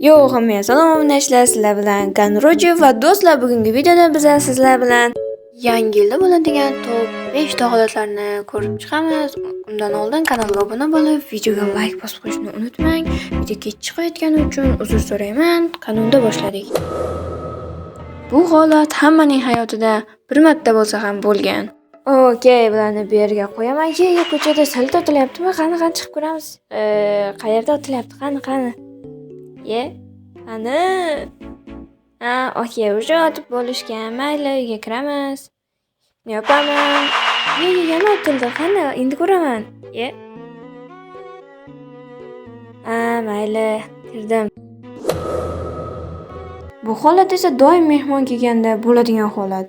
Yo, hammaga salom obunachilar, sizlar bilan Ganroji va do'stlar, bugungi videoda biz sizlar bilan yangi yilda bo'ladigan top 5 holatlarni ko'rib chiqamiz. Undan oldin kanalga obuna bo'lib, videoga like bosib qo'yishni unutmang. Video kech chiqayotgani uchun uzr so'rayman. Qanunda boshladik. Bu holat hammaning hayotida bir marta bo'lsa ham bo'lgan. Okey, bularni bu yerga qo'yaman. Ko'chada salto otilyaptimi? Qani chiqib ko'ramiz. Qayerda otilyapti? Qani? Qani? Okey, уже otib bo'lishgan. Mayli, uyga kiramiz. Yopaman. Yana otildi. Qani, endi ko'raman. Mayli, kirdim. Bu holat esa doim mehmon kelganda bo'ladigan holat.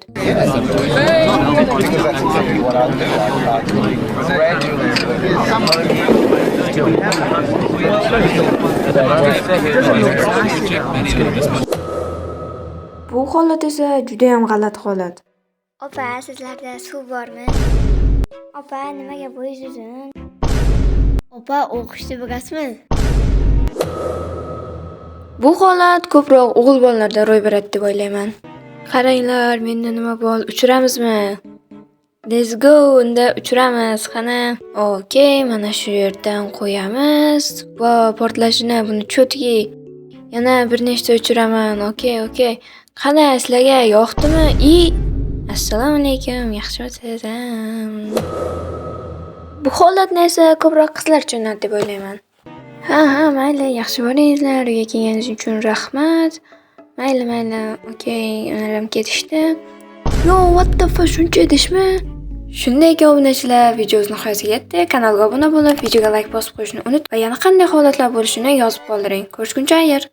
Bu holat esa juda ham g'alati holat. Opa, sizlarda suv bormi? Opa, nimaga bo'yingiz uzun? Opa, o'qishni bilasizmi? Bu holat ko'proq o'g'il bolalarda ro'y beradi deb o'ylayman. Qaranglar, menda nima bor? Uchiramizmi? Let's go, unda uchiramiz. Qani? Okey, mana shu yerdan qo'yamiz. Va portlashini buni cho'tki. Yana bir nechta uchiraman. Okey. Qani, sizlarga yoqdimi? Assalomu alaykum, yaxshimisiz? Bu holatni esa ko'proq qizlar tushunadi deb o'ylayman. Ha, mayli, yaxshi bo'lingizlar. Uyga kelganingiz uchun rahmat. Mayli. Okey, ularım ketishdi. Yo, what the fuck, shuncha edishmi? Shunday ekan obunachilar, videomiz nihoyasiga yetdi. Kanalga obuna bo'lib, videoga like bosib qo'yishni unutmang va yana qanday holatlar bo'lishini yozib qoldiring. Ko'rishguncha xayr.